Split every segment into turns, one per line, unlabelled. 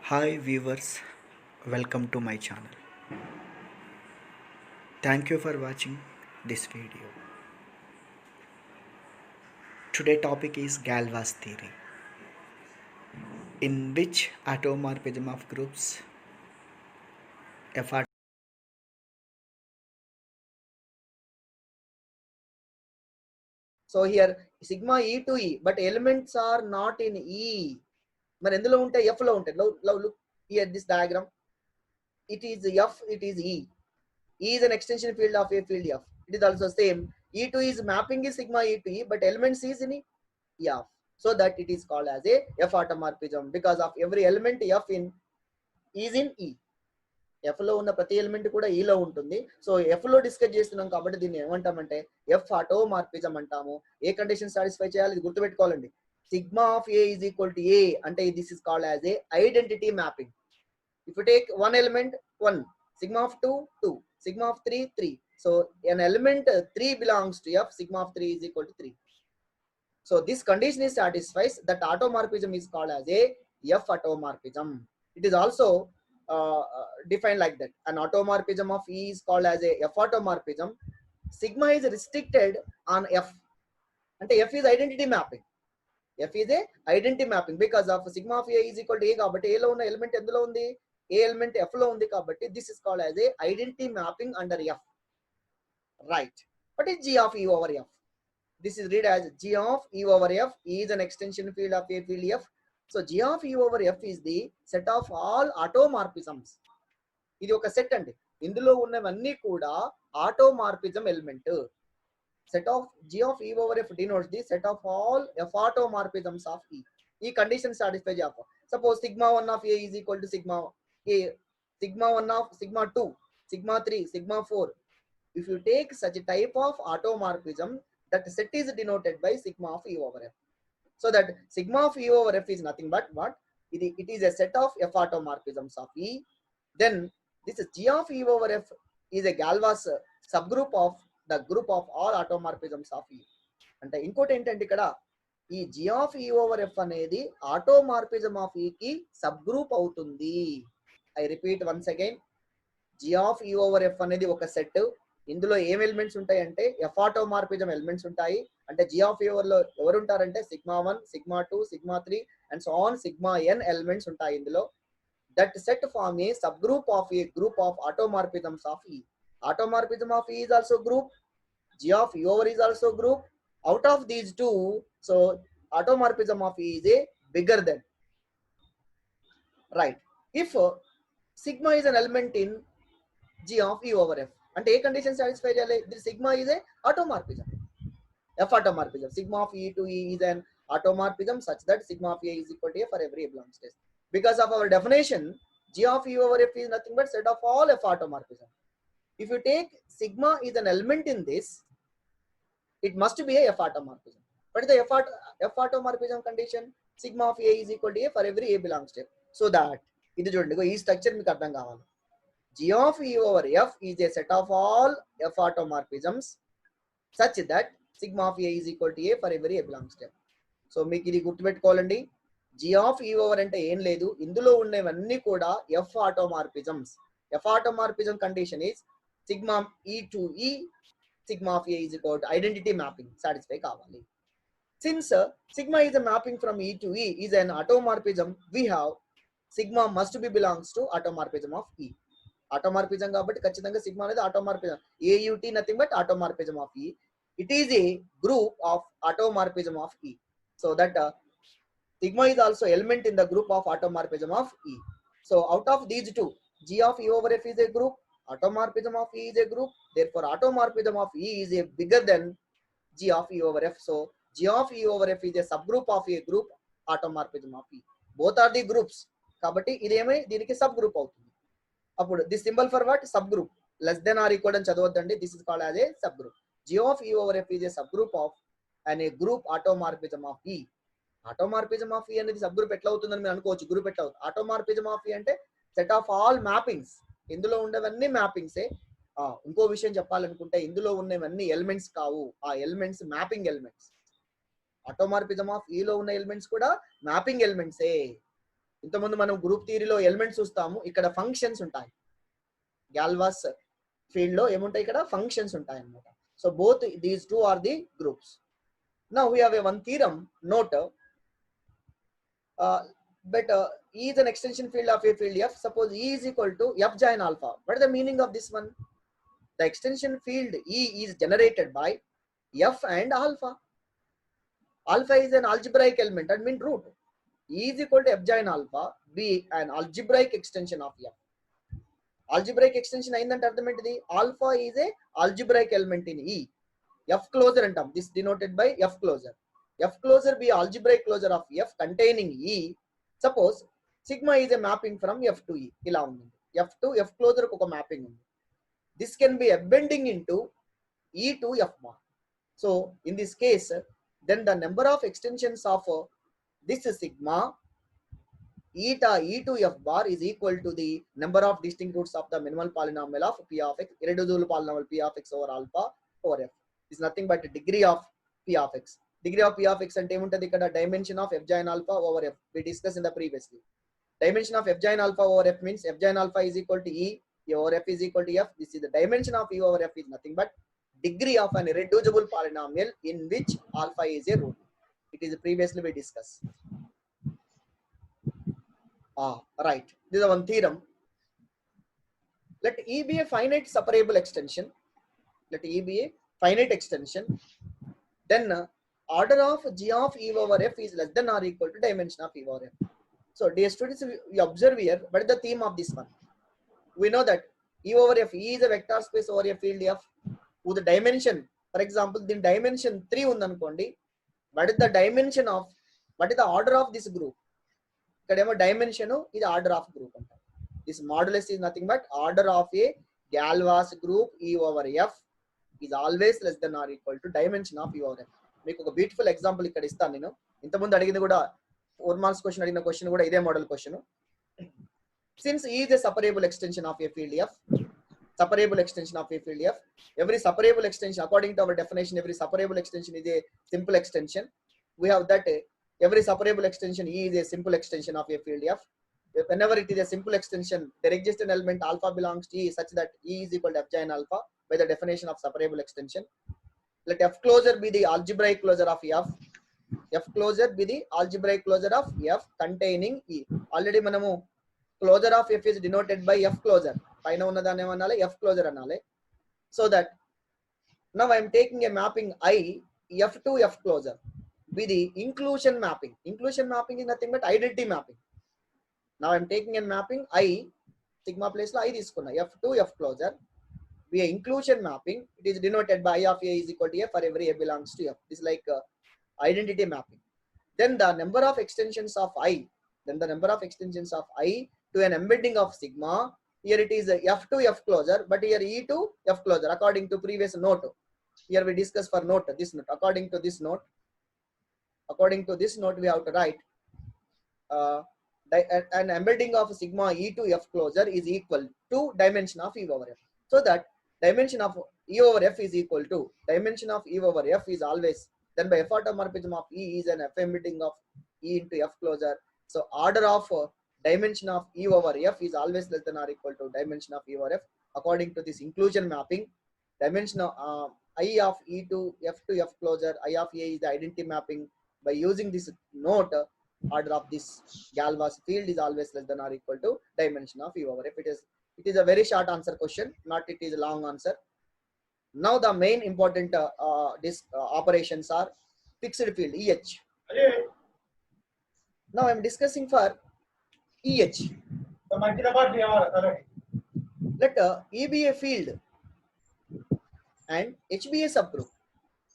Hi viewers, welcome to my channel. Thank you for watching this video. Today topic is Galois theory, in which automorphism of groups F.
So here sigma E to E, but elements are not in E. మరి ఎందులో ఉంటాయి F లో ఉంటాయి. Look here this diagram. It is F, it is E. E is an extension field of a field F. It is also same. E to E is mapping is sigma E to E, but elements is in F. So that it is called as a F automorphism because of every element F in is in E. F లో ఉన్న ప్రతి element కూడా ఈలో ఉంటుంది. So F లో discuss చేస్తున్నాం కాబట్టి దీన్ని ఏమంటామంటే ఎఫ్ ఆటోమార్ఫిజం అంటాము. ఏ కండిషన్ సాటిస్ఫై చేయాలి ఇది గుర్తుపెట్టుకోవాలండి. Sigma of a is equal to a అంటే this is called as a identity mapping. If you take one element 1, sigma of 2 2, sigma of 3 3. So an element 3 belongs to F, sigma of 3 is equal to 3. So this condition is satisfies that automorphism is called as a F automorphism. It is also defined like that. An automorphism of E is called as a F automorphism. Sigma is restricted on F. And F is identity mapping. F is a identity mapping because of sigma of A is equal to A కాబట్టి A లో ఉన్న element ఎందులో ఉంది, ఏ element F లో ఉంది కాబట్టి this is called as a identity mapping under F. Right. What is G of E over F? This is read as G of E over F. E is an extension field of a field F. So G of E over F is the set of all automorphisms. ఇది ఒక set అండి. ఇందులో ఉన్నవన్నీ కూడా automorphism element. Set of G of E over F denotes the set of all F automorphisms of E. ఈ condition satisfy చేయాలి. Suppose sigma 1 of A is equal to sigma A, sigma 1 of sigma 2, sigma 3, sigma 4. If you take such a type of automorphism, that set is denoted by sigma of E over F. So that sigma of E over F is nothing but what? It is a set of F automorphisms of E. Then this G of E over F is a Galois subgroup of the group of all automorphisms of E. అంటే ఇంకోటి ఏంటంటే ఇక్కడ ఈ G of E over F అనేది ఆటోమార్ఫిజం of E కి sub group అవుతుంది. I repeat once again, G of E over F అనేది ఒక సెట్. ఇందులో ఏం ఎలిమెంట్స్ ఉంటాయి అంటే ఎఫ్ ఆటోమార్ఫిజం ఎలిమెంట్స్ ఉంటాయి. అంటే G of E over లో ఎవరు ఉంటారంటే sigma 1, sigma 2, sigma 3 and so on sigma n elements ఉంటాయి ఇందులో. That set form a subgroup of a group of automorphisms of E. Automorphism of E is also group. G of E over is also group. Out of these two, so automorphism of E is a bigger than. Right. If sigma is an element in G of E over F, and a condition satisfy this sigma is a automorphism. F automorphism. Sigma of E to E is an automorphism such that sigma of A is equal to A for every belongs test. Because of our definition, G of E over F is nothing but set of all F automorphism. If you take sigma is an element in this, it must be a F automorphism. What is the F automorphism condition? Sigma of A is equal to A for every A belongs to F. So that ఇది చూడండి ఈ structure మీకు అర్థం కావాలి. G of E over F is a set of all F automorphisms such that sigma of A is equal to A for every A belongs to F. So మీకు ఇది గుర్తుపెట్టుకోవాలండి. G of E over అంటే ఏం లేదు, ఇందులో ఉన్నవన్నీ కూడా F automorphisms. F automorphism condition is sigma E to E, sigma of A is equal to identity mapping satisfy కావాలి. Since sigma is a mapping from E to E is an automorphism, we have sigma must be belongs to automorphism of E. ఆటోమార్ఫిజం కాబట్టి ఖచ్చితంగా sigma అనేది automorphism. AUT nothing but automorphism of E. It is a group of automorphism of E. So that sigma is also element in the group of automorphism of E. So out of these two, G of E over F is a group, automorphism of E is a group. Therefore, automorphism of E is a bigger than G of E over F. So G of E over F is a subgroup of a group automorphism of E. Both are the groups. కాబట్టి ఇదేమై దీనికి sub group అవుతుంది. అప్పుడు the symbol for what subgroup less than or equal అని చదవద్దండి. This is called as a subgroup. G of E over F is a subgroup of and a group automorphism of E. Automorphism of E అనేది subgroup ఎట్లా అవుతుందని మీరు అనుకోవచ్చు. Group ఎట్లా అవుతుంది? Automorphism of E అంటే set of all mappings. ఇందులో ఉండేవన్నీ మ్యాపింగ్సే. ఇంకో విషయం చెప్పాలనుకుంటే ఇందులో ఉన్నవన్నీ ఎలిమెంట్స్ కావు, ఆ elements mapping elements. Automorphism of E లో ఉన్న ఎలిమెంట్స్ కూడా మ్యాపింగ్ ఎలిమెంట్సే. ఇంతకుముందు మనం గ్రూప్ థియరీలో ఎలిమెంట్స్ చూస్తాము, ఇక్కడ ఫంక్షన్స్ ఉంటాయి. గాల్వాస్ ఫీల్డ్ లో ఏముంటాయి, ఇక్కడ ఫంక్షన్స్ ఉంటాయి అన్నమాట. So both these two are the groups. Now we have a one theorem note. But E is an extension field of a field F. Suppose E is equal to F join alpha. What is the meaning of this one? The extension field E is generated by F and alpha. Alpha is an algebraic element and mean root. E is equal to F join alpha, be an algebraic extension of F. Algebraic extension అయిందంటే అర్థం ఏంటిది? Alpha is a algebraic element in E. F closure అంటాం. This denoted by F closure. F closure be algebraic closure of F containing E. Suppose sigma is a mapping from F to E. ఇలా ఉంది. F to F closure ఒక mapping ఉంది. This can be bending into E to F bar. So in this case, then the number of extensions of this sigma eta E to F bar is equal to the number of distinct roots of the minimal polynomial of P of X, irreducible polynomial P of X over alpha over F. Is nothing but degree of P of X. Degree of P of X అంటే ఏముంటది ఇక్కడ? Dimension of F join alpha over F. We discussed in the previously. Dimension of F join alpha over F means F join alpha is equal to E over F is equal to F. This is the dimension of E over F is nothing but degree of an irreducible polynomial in which alpha is a root. It is previously we discussed. Right. This is one theorem. Let E be a finite separable extension. Let E be a finite extension. Then order of G of E over F is less than or equal to dimension of E over F. So dear students, we observe here, what is the theme of this one? We know that E over F, E is a vector space over a field F with the dimension, for example, the dimension 3 undanukondi. What is the dimension of, what is the order of this group? Ikkademo dimension is order of group. This modulus is nothing but order of a Galois group E over F is always less than or equal to dimension of E over F. మీకు ఒక beautiful example ఇక్కడ ఇస్తాను నేను. ఇంతకుముందు అడిగింది కూడా 4 marks question, అడిగిన question కూడా ఇదే model question. Since E is a separable extension of a field F, separable extension of a field F, every separable extension, according to our definition, every separable extension is a simple extension. We have that every separable extension E is a simple extension of a field F. Whenever it is a simple extension, there exists an element alpha belongs to E such that E is equal to F join alpha by the definition of separable extension. Let F closure be the algebraic closure of F. F closure be the algebraic closure of F containing E. Already manamu closure of F is denoted by F closure. Paina unnadane anale F closure anale. So that now I am taking a mapping I F to F closure be the inclusion mapping. Inclusion mapping is nothing but identity mapping. Now I am taking a mapping I sigma place lo I తీసుకున్నా F to F closure be a inclusion mapping. It is denoted by I of A is equal to F for every A belongs to F. This is like identity mapping. Then the number of extensions of I, then the number of extensions of I to an embedding of sigma. Here it is F to F closure, but here E to F closure according to previous note. Here we discuss for note, this note. According to this note, we have to write an embedding of sigma E to F closure is equal to dimension of E over F. So that dimension of E over F is equal to dimension of E over F is always, then by F automorphism of E is an F embedding of E into F closure. So order of dimension of E over F is always less than or equal to dimension of E over F. According to this inclusion mapping, dimension of I of E to F closure, I of A is the identity mapping. By using this note, order of this Galois field is always less than or equal to dimension of E over F. It is a very short answer question, not it is a long answer. Now the main important operations are fixed field EH. Now I am discussing for EH. Let E be a field and H be a subgroup.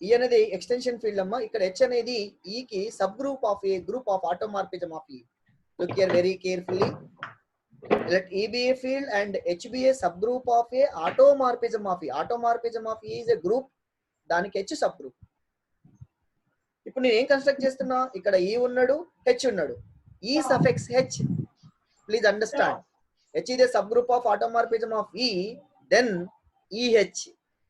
E అనేది extension field అమ్మా. ఇక్కడ H అనేది E కి subgroup of a group of automorphism of E. Look here very carefully. Let E be a field and H be a subgroup of a automorphism of E. Automorphism of E is a group, దానికి H subgroup. ఇప్పుడు నేను ఏం construct చేస్తున్నా, ఇక్కడ E ఉన్నాడు, H ఉన్నాడు. E suffix H, please understand. H is a subgroup of automorphism of E, then EH.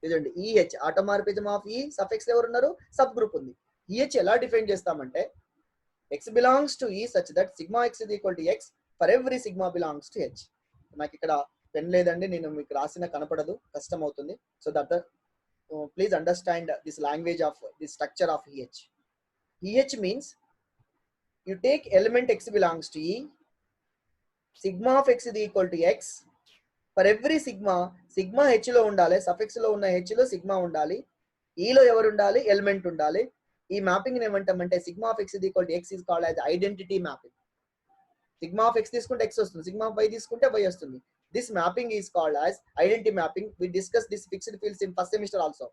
ఇదండి EH automorphism of E, suffix ఎవరు ఉన్నారు, సబ్ గ్రూప్ ఉంది. EH ఎలా డిఫైన్ చేస్తామంటే, x belongs to E such that sigma x is equal to x for every sigma belongs to H. నాకు ఇక్కడ pen లేదండి, నేను మీకు రాసిన కనపడదు, కష్టం అవుతుంది. So that please understand this language of this structure of EH. EH means you take element x belongs to E, sigma of x is equal to x for every sigma h లో ఉండాలి, suffix లో ఉన్న h లో sigma ఉండాలి, E లో ఎవరు ఉండాలి, element ఉండాలి. ఈ మ్యాపింగ్ ఏమంటామంటే sigma of x is equal to x is called as identity mapping. Sigma of x తీసుకుంటే x వస్తుంది, సిగ్మా ఆఫ్ y తీసుకుంటే y వస్తుంది. This mapping is called as identity mapping. We discussed this fixed fields in first semester also.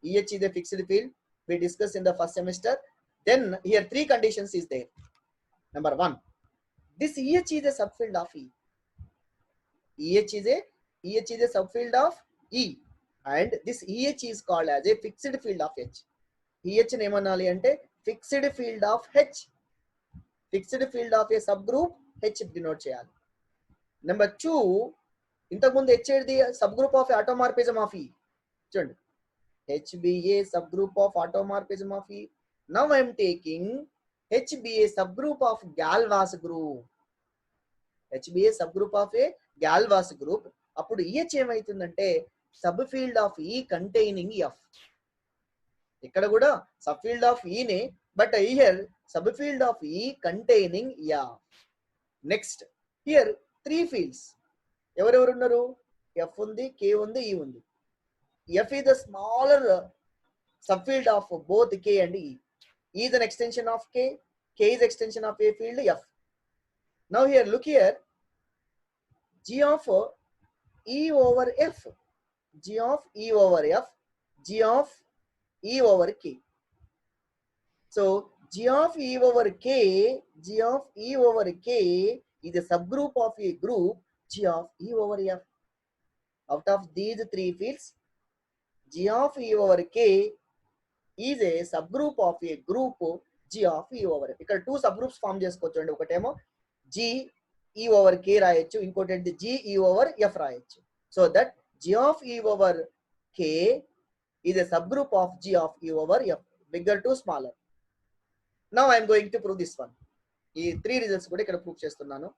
EH is a fixed field. We discussed in the first semester. Then here three conditions is there. Number one, this EH is a subfield of E. EH is a subfield of E, and this EH is called as a fixed field of H. EH నేమనాలి అంటే fixed field of H. Fixed field of a subgroup H denote చేయాలి. Number two, ఇంతకుముందు H ఏది subgroup of automorphism of E. చూడండి, H be a subgroup of automorphism of E. Now I am taking H be a subgroup of Galois group. H be a subgroup of a Galois group. అప్పుడు EH ఏమైతుందంటే subfield of E containing F. ఇక్కడ కూడా subfield of E నే, but here subfield of E containing F. Next, here three fields. ఎవరెవరు ఉన్నారు, F ఉంది, K ఉంది, E ఉంది. F is the smaller subfield of both K and E. E is an extension of K, K is extension of a field F. Now here look here, G of E over F, G of E over F, G of E over K. So G of E over K, G of E over K is a subgroup of a group G of E over F. Out of these three fields, G of E over K is a subgroup of a group G of E over F. ఇక్కడ two subgroups form చేసుకోవచ్చు అండి. ఒకటేమో G E over K రాయొచ్చు, ఇంకోటి G E over F రాయొచ్చు. So that G of E over K is a subgroup of G of E over F, bigger to smaller. Now I am going to prove this one. ఈ three results కూడా ఇక్కడ prove చేస్తున్నాను.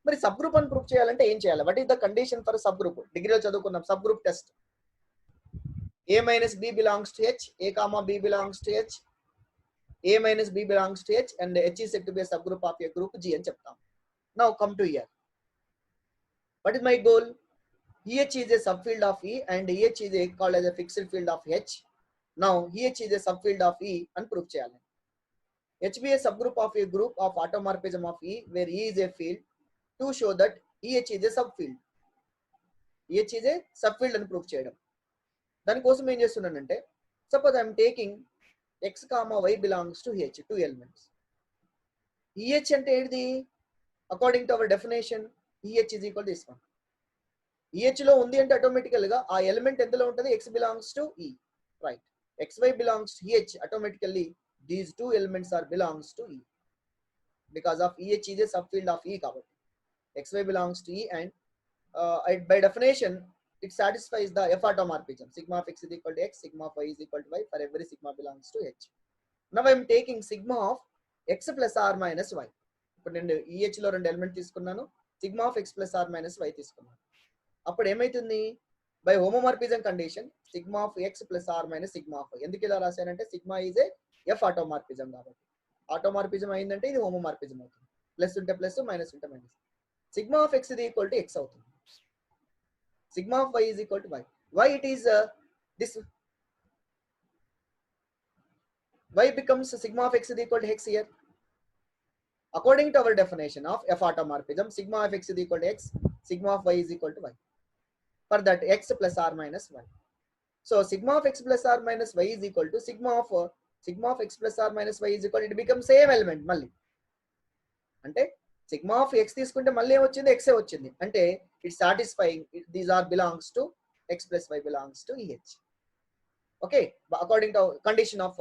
మరి sub group అని prove చేయాలంటే ఏం చేయాలి? What is the condition for sub group? డిగ్రీలో చదువుకున్నాం sub group test. A minus B belongs to H, A comma B belongs to H, A minus B belongs to H, and H is said to be a subgroup of a group G అని చెప్తాం. Now come to here. What is my goal? EH is a subfield of E and EH is called as a fixed field of H. Now EH is a subfield of E అని prove చేయాలి. H be a subgroup of a group of automorphism of E where E is a field to show that EH is a subfield. EH is a subfield అని prove చేయడం. దానికోసం ఏం చేస్తున్నానంటే, suppose I'm taking x, y belongs to H, two elements. EH అంటే ఏంటిది? According to our definition EH is equal to this one. EH లో ఉంది అంటే ఆటోమేటికల్ గా ఆ ఎలిమెంట్ ఎందులో ఉంటుంది? X belongs to E, right? XY belongs to EH, automatically these two elements are belongs to E because of EH is a subfield of E కాబట్టి XY belongs to E, and by definition it satisfies the F automorphism. Sigma of x is equal to x, sigma of y is equal to y for every sigma belongs to H. Now I am taking sigma of x plus r minus y. ఇప్పుడు నేను EH లో రెండు element తీసుకున్నాను, sigma of x plus r minus y తీసుకున్నాను. అప్పుడు ఏమైతుంది? By homomorphism condition sigma of x plus r minus sigma of y. ఎందుకు ఇలా రాశానంటే సిగ్మా ఈజ్ ఏ F ఆటోమార్ఫిజం కాబట్టి. ఆటోమార్ఫిజం అయిందంటే ఇది హోమోమార్ఫిజం అవుతుంది. ప్లస్ ఉంటే ప్లస్, మైనస్ ఉంటే minus. Sigma of x is equal to x అవుతుంది. Sigma of y is equal to y. Why it is this? Y becomes sigma of x is equal to x here. According to our definition of F automorphism, sigma of x is equal to x, sigma of y is equal to y. For that x plus r minus y. So sigma of x plus r minus y is equal to sigma of x plus r minus y is equal to, it becomes same element మళ్ళీ. అంటే sigma of x తీసుకుంటే మళ్ళీ ఏమొచ్చింది? x వచ్చింది. అంటే it's satisfying, these are belongs to x plus y belongs to EH. Okay, according to condition of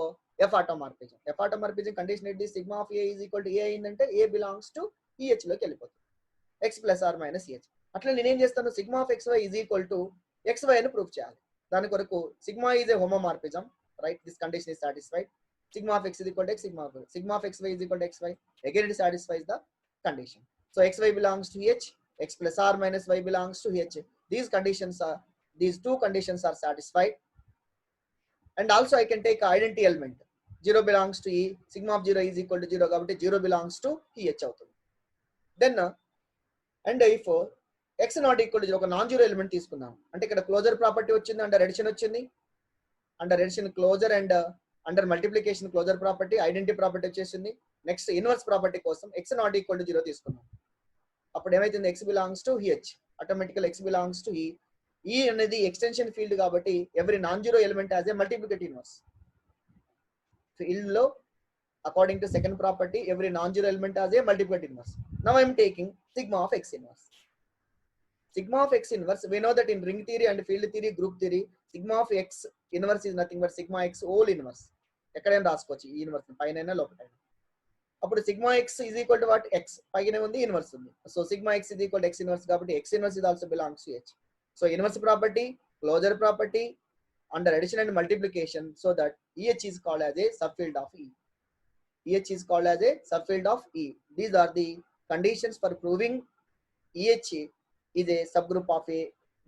F automorphism. F automorphism condition ఏంటి? sigma of A is equal to A అయిందంటే A belongs to EH లోకి వెళ్ళిపోతుంది, x plus r minus EH. అట్లా నేనేం చేస్తాను? sigma of xy is equal to xy అని prove చేయాలి. దాని కొరకు sigma is a homomorphism, right? This condition is satisfied. sigma of x is equal to x, sigma of xy is equal to xy. Again, it satisfies the condition. So xy belongs to h, x plus r minus y belongs to h. These two conditions are satisfied. And also I can take identity element. 0 belongs to e, sigma of 0 is equal to 0 కాబట్టి 0 belongs to h అవుతుంది. Then and if x not equal to 0 ఒక non zero element తీసుకున్నాం అంటే ఇక్కడ closure property వచ్చింది, under addition వచ్చింది, under addition closure and under multiplication closure property, identity property వచ్చేసింది. Next inverse property కోసం x నాట్ ఈక్వల్ టు 0 తీసుకున్నాం. అప్పుడు ఏమైతుంది, x belongs to h, automatical x belongs to e. E అనేది extension field కాబట్టి every non zero element as a multiplicative inverse. Field లో according to second property every non-zero element has a multiplicative inverse. Now I am taking sigma of x inverse. Sigma of x inverse, we know that in ring theory and field theory, group theory, sigma of x inverse is nothing but sigma x whole inverse. ఎక్కడైనా రాసుకోవచ్చు ఈ inverse పైన లోపల. అప్పుడు sigma x is equal to what, x పైన ఉంది, inverse ఉంది. So sigma x is equal to x inverse కాబట్టి x inverse is also belongs to h. So inverse property, closure property under addition and multiplication, so that EH is called as a subfield of E. EH is called as a subfield of E. These are the conditions for proving EH is a subgroup of a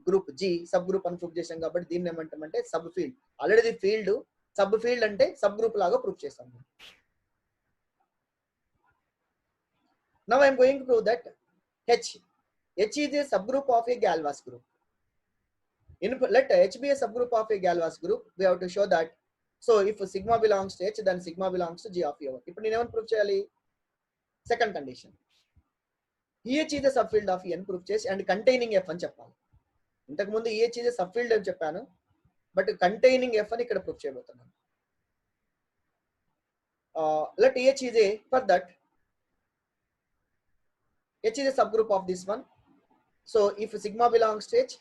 group G. Subgroup అని prove చేసాం కాబట్టి దీన్ని ఏమంటామంటే sub field. Already field sub field అంటే sub group లాగా prove చేసాం. Now I am going to prove that H is a subgroup of a Galois group. Let H be a subgroup of a Galois group. We have to show that. So if sigma belongs to H, then sigma belongs to G of E over. ఇప్పుడు నేను ఏమని prove చేయాలి, second condition EH is a subfield of E అని prove చేసి and containing F అని చెప్పాలి. ఇంతకుముందు EH is a subfield అని చెప్పాను, బట్ కంటైనింగ్ F అని ఇక్కడ ప్రూవ్ చేయబోతున్నాను. Let EH is a, for that H is a subgroup of this one. So if sigma belongs to H,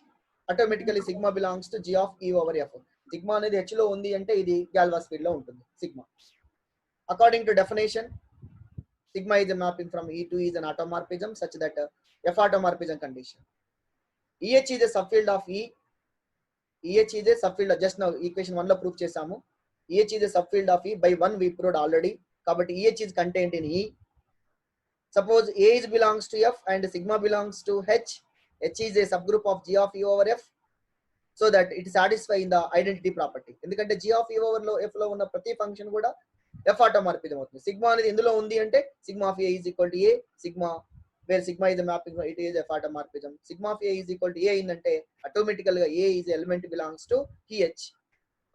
automatically sigma belongs to G of E over F. Sigma అనేది H లో ఉంది అంటే ఇది గాల్వాస్ field లో ఉంటుంది sigma. According to definition, sigma is a mapping from E to E is an automorphism such that F automorphism condition. EH is a subfield of E. EH is a subfield of, just now equation 1 లో prove చేసాము. EH is a subfield of E, by 1 we proved already. కాబట్టి EH is contained in E. Suppose A is belongs to F and sigma belongs to H. H is a subgroup of G of E over F, so that it satisfies the identity property. ఎందుకంటే G of E over లో F లో ఉన్న ప్రతి function కూడా F automorphism అవుతుంది. Sigma అనేది ఎందులో ఉంది అంటే sigma of A is equal to A, sigma where sigma is a mapping, it is F automorphism. Sigma of A is equal to A అయిందంటే ఆటోమేటికల్ గా A is element belongs to EH.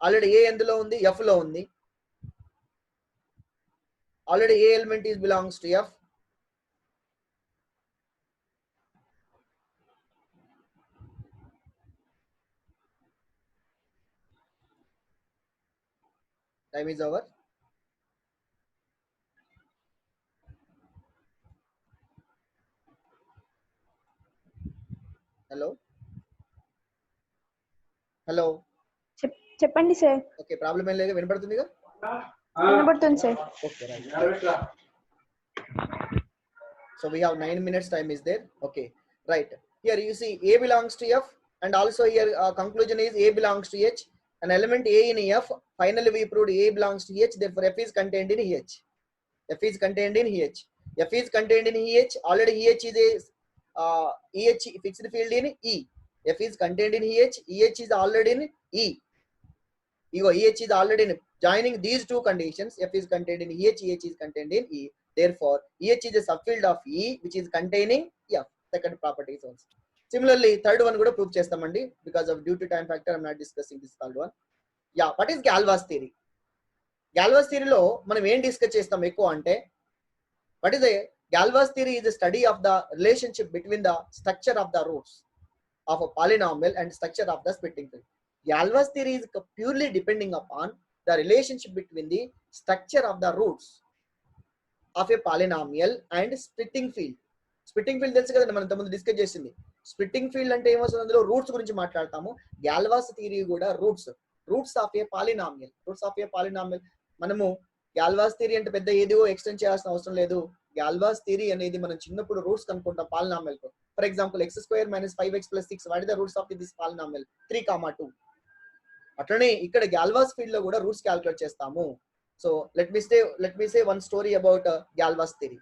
Already A ఎందులో ఉంది, F లో ఉంది. Already A element is belongs to F. Time is over. Hello hello
చెప్పండి sir.
Okay, problem ఏం లేదు, వినపడుతుందిగా?
వినపడుతుంది sir.
Okay, right. So we have 9 minutes time is there. Okay, right. Here you see A belongs to F, and also here conclusion is A belongs to H. An element A in F. Finally we proved A belongs to H. Therefore F is contained in H. F is contained in EH. F is contained in EH. Already EH is a EH fixed field in E. F is contained in EH. EH is already in E. EH is already in. Joining these two conditions, F is contained in EH. EH is contained in E. Therefore EH is a subfield of E which is containing F. Second property is also. Similarly, third one kuda prove chestamandi. Because of due to time factor, I am not discussing this third one. Yeah, what is Galois theory? Galois theory లో మనం ఏం discuss చేస్తాం ఎక్కువ అంటే, what is a Galois theory is a study of the relationship between the structure of the roots of a polynomial and structure of the splitting field. Galois theory is purely depending upon the relationship between the structure of the roots of a polynomial and splitting field. Splitting field తెలుసు కదండి, మనం ఇంతకుముందు discuss చేసింది. Splitting field అంటే ఏమొస్తుంది, అందులో roots గురించి మాట్లాడతాము. Galois థియరీ కూడా రూట్స్ ఆఫ్ ఏ పాలినామియల్. మనము Galois థియరీ అంటే పెద్ద ఏదో ఎక్స్టెండ్ చేయాల్సిన అవసరం లేదు. Galois థియరీ అనేది మనం చిన్నప్పుడు రూట్స్ కనుక్కుంటాం పాలినామియల్ కు. For example x² - 5x + 6, what is the roots of this polynomial? 3, 2. అట్లనే ఇక్కడ Galois ఫీల్డ్ లో కూడా రూట్స్ క్యాలిక్యులేట్ చేస్తాము. So let me say one story about Galois theory.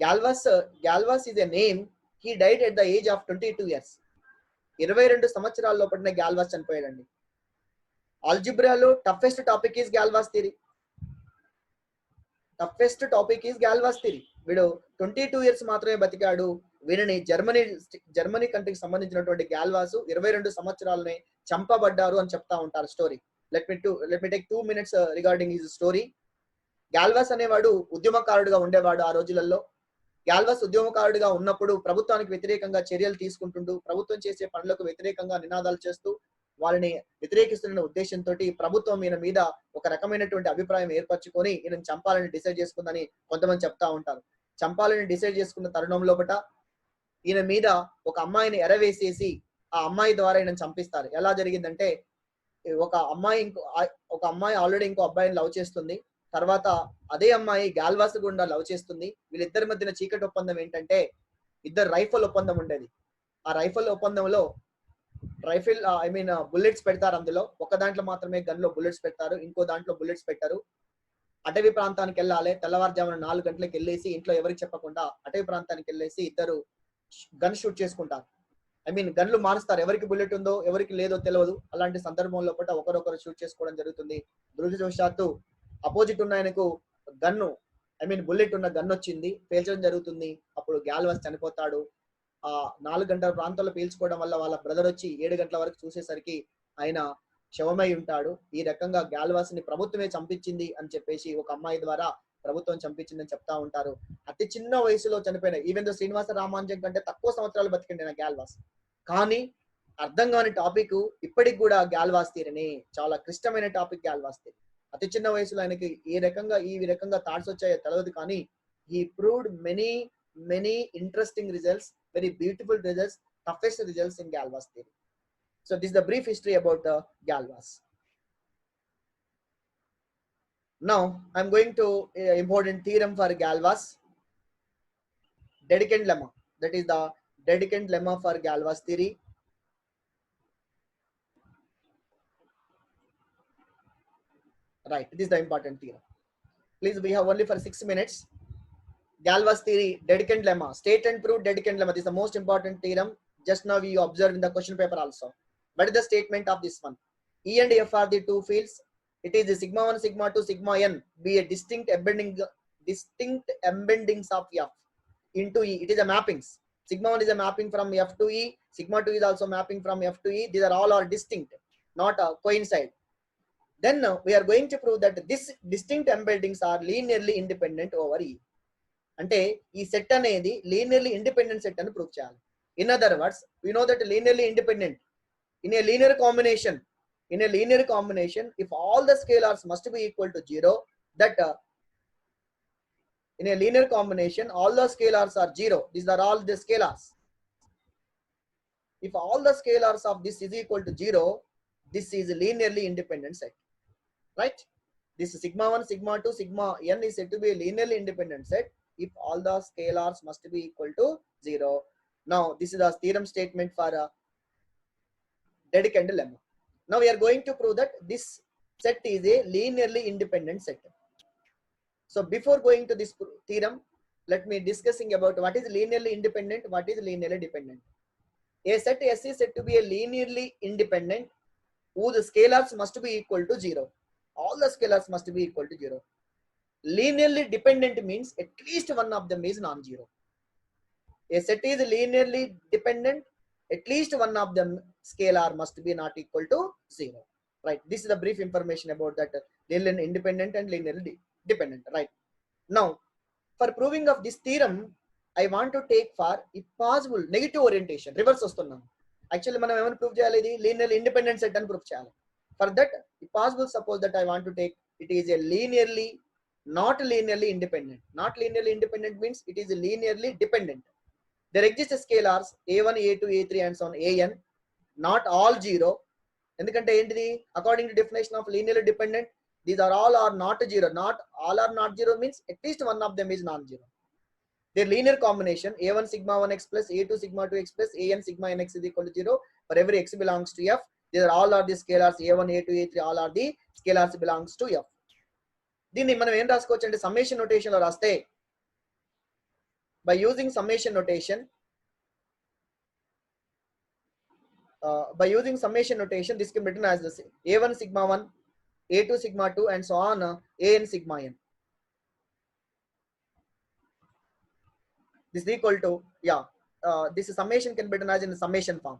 Galois is a name. He died at the age of 22 years. 22 సంవత్సరాల్లో పడిన Galois చనిపోయాడండి. ఆల్జిబ్రాలో toughest topic is Galois theory. Toughest topic is Galois theory. వీడు 22 years మాత్రమే బతికాడు. వీరిని Germany కంట్రీకి సంబంధించినటువంటి గ్యాల్వాస్ 22 సంవత్సరాలనే చంపబడ్డారు అని చెప్తా ఉంటారు story. Let me take 2 minutes regarding his story. Galois అనేవాడు ఉద్యమకారుడుగా ఉండేవాడు ఆ రోజులలో. గ్యాల్వాస్ ఉద్యమకారుడిగా ఉన్నప్పుడు ప్రభుత్వానికి వ్యతిరేకంగా చర్యలు తీసుకుంటుంటూ, ప్రభుత్వం చేసే పనులకు వ్యతిరేకంగా నినాదాలు చేస్తూ, వాళ్ళని వ్యతిరేకిస్తున్న ఉద్దేశంతో ప్రభుత్వం ఈయన మీద ఒక రకమైనటువంటి అభిప్రాయం ఏర్పరచుకొని ఈయన చంపాలని డిసైడ్ చేసుకుందని కొంతమంది చెప్తా ఉంటారు. చంపాలని డిసైడ్ చేసుకున్న తరుణం లోపట ఈయన మీద ఒక అమ్మాయిని ఎరవేసేసి ఆ అమ్మాయి ద్వారా ఈయన చంపిస్తారు. ఎలా జరిగిందంటే, ఒక అమ్మాయి ఆల్రెడీ ఇంకో అబ్బాయిని లవ్ చేస్తుంది. తర్వాత అదే అమ్మాయి గ్యాల్వాస్ గుండా లవ్ చేస్తుంది. వీళ్ళిద్దరి మధ్యన చీకటి ఒప్పందం ఏంటంటే, ఇద్దరు రైఫల్ ఒప్పందం ఉండేది. ఆ రైఫల్ ఒప్పందంలో బుల్లెట్స్ పెడతారు. అందులో ఒక దాంట్లో మాత్రమే గన్ లో బుల్లెట్స్ పెడతారు, ఇంకో దాంట్లో బుల్లెట్స్ పెట్టారు. అటవీ ప్రాంతానికి వెళ్ళాలి. తెల్లవారుజామున 4 గంటలకు వెళ్ళేసి ఇంట్లో ఎవరికి చెప్పకుండా అటవీ ప్రాంతానికి వెళ్ళేసి ఇద్దరు గన్ షూట్ చేసుకుంటారు. గన్లు మారుస్తారు. ఎవరికి బుల్లెట్ ఉందో ఎవరికి లేదో తెలియదు. అలాంటి సందర్భంలో పూట ఒకరొకరు షూట్ చేసుకోవడం జరుగుతుంది. దురదృష్టవశాత్తు అపోజిట్ ఉన్న ఆయనకు బుల్లెట్ ఉన్న గన్ వచ్చింది, పేల్చడం జరుగుతుంది. అప్పుడు గ్యాల్వాస్ చనిపోతాడు. ఆ 4 గంటల ప్రాంతంలో పీల్చుకోవడం వల్ల వాళ్ళ బ్రదర్ వచ్చి 7 గంటల వరకు చూసేసరికి ఆయన శవమై ఉంటాడు. ఈ రకంగా గ్యాల్వాస్ ని ప్రభుత్వమే చంపించింది అని చెప్పేసి ఒక అమ్మాయి ద్వారా ప్రభుత్వం చంపించిందని చెప్తా ఉంటారు. అతి చిన్న వయసులో చనిపోయిన, ఈవెన్ దో శ్రీనివాస రామానుజం కంటే తక్కువ సంవత్సరాలు బతికిండిన గ్యాల్వాస్. కానీ అర్థం కాని టాపిక్ ఇప్పటికి కూడా గ్యాల్వాస్ థియరీని, చాలా క్లిష్టమైన టాపిక్ గ్యాల్వాస్ థియరీ. అతి చిన్న వయసులో ఆయనకి ఈ రకంగా థాట్స్ వచ్చాయో తెలియదు. కానీ he proved many interesting results, very beautiful results, toughest results in Galois theory. So this is the brief history about Galois. Now I am going to important theorem for Galois, Dedekind lemma. That is the Dedekind lemma for Galois theory. Right, this is the important theorem. Please, we have only for 6 minutes. Galois theory, Dedekind lemma. State and prove Dedekind lemma. This is the most important theorem. Just now we observed in the question paper also. What is the statement of this one? E and F are the two fields. It is the sigma 1, sigma 2, sigma n be a distinct embedings of F into E. It is a mappings. Sigma 1 is a mapping from F to E. Sigma 2 is also mapping from F to E. These are all distinct, not coincide. Then we are going to prove that this distinct embeddings are linearly independent over E. అంటే ఈ set అనేది linearly independent set అని prove చేయాలి. In other words, we know that linearly independent in a linear combination if all the scalars must be equal to 0, that in a linear combination all the scalars are 0. These are all the scalars. If all the scalars of this is equal to 0, this is linearly independent set, right? This sigma 1, sigma 2, sigma n is said to be a linearly independent set if all the scalars must be equal to 0. Now this is the theorem statement for Dedekind lemma. Now we are going to prove that this set is a linearly independent set. So before going to this theorem, let me discussing about what is linearly independent, what is linearly dependent. A set S is said to be a linearly independent whose scalars must be equal to 0. All the scalars must be equal to 0. Linearly dependent means at least one of them is non-zero. A set is linearly dependent, at least one of them scalar must be not equal to 0. Right? This is the brief information about that linearly independent and linearly dependent. Right? Now, for proving of this theorem, I want to take for, if possible, negative orientation. Reverse వస్తున్నాం. Actually, మనం ఏమని prove చేయాలి? ఇది linearly independent set అని prove చేయాలి. For that, if possible, suppose that I want to take, it is a not linearly independent. Not linearly independent means it is linearly dependent. There exist scalars a1, a2, a3 and so on, an, not all 0. ఎందుకంటే ఏంటిది? According to definition of linearly dependent, these are all are not 0. Not all are not 0 means at least one of them is non-zero. Their linear combination a1 sigma 1x plus a2 sigma 2x plus an sigma nx is equal to 0 for every x belongs to F. These are all are the scalars a1, a2, a3, all are the scalars belongs to F. దీన్ని మనం ఏం రాసుకోవచ్చు అంటే summation notation లో రాస్తే by using summation notation this can be written as the a1 sigma 1 a2 sigma 2 and so on an sigma n. This is equal to this summation can be written as in the summation form.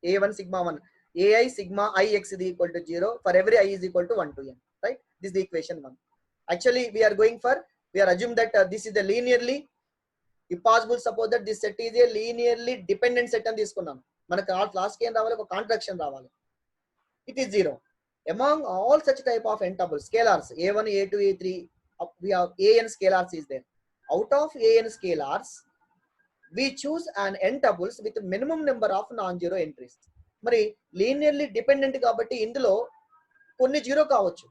a1 sigma 1 ai sigma I x is equal to 0 for every I is equal to 1 to n, right? This is the equation 1. Actually we are assume that this is the linearly, if possible suppose that this set is a linearly dependent set అని తీసుకున్నాం. మనకు last ఏం రావాలి, ఒక contraction రావాలి. It is 0 among all such type of n tuples scalars a1 a2 a3 we have an scalars is there. Out of an scalars we choose an n tuples with minimum number of non-zero entries. మరి linearly dependent కాబట్టి ఇందులో కొన్ని zero కావచ్చు,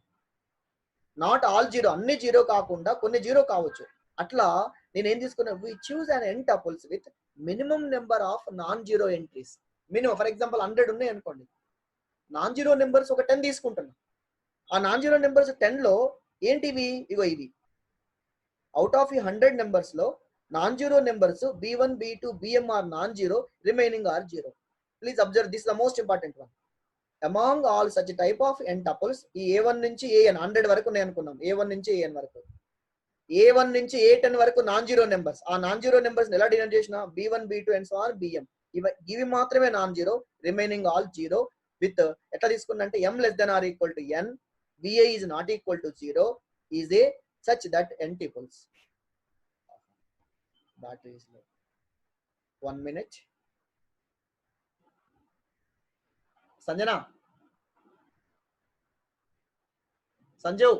not all zero, అన్ని zero కాకుండా కొన్ని zero కావచ్చు. అట్లా నేను ఏం తీసుకున్నా, వి చూస్ అన్ n tuples with minimum number of non zero entries. Minimum for example 100 ఉన్నాయి అనుకోండి, నాన్ జీరో నెంబర్స్ ఒక 10 తీసుకుంటున్నా. ఆ నాన్ జీరో నెంబర్స్ 10 లో ఏంటివి, ఇగో ఇవి. అవుట్ ఆఫ్ ఈ 100 నెంబర్స్ లో non zero numbers b1 b2 bm are non zero, remaining are zero. Please observe this the most important one. Among all such type of n tuples ఈ a1 నుంచి an 100 వరకు ఉన్నాయి అనుకున్నాం, a1 నుంచి an వరకు, a1 నుంచి a10 వరకు non zero numbers. ఆ నాన్ జీరో నెంబర్స్ ఎలా డినోట్ చేసిన, b1 b2 and so on bm. ఇవి మాత్రమే non zero, remaining all zero. With ఎట్లా తీసుకున్నంటే m less than or equal to n, vi is not equal to 0 is a such that n tuples. Battery is low. 1 minute. Sanjana, Sanju,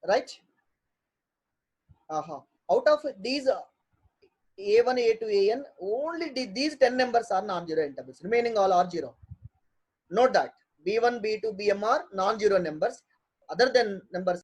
right? Out of these a1 a2 an, only these 10 numbers are non-zero n tuples, remaining all are zero. Note that b1 b2 bm are non-zero numbers, other than numbers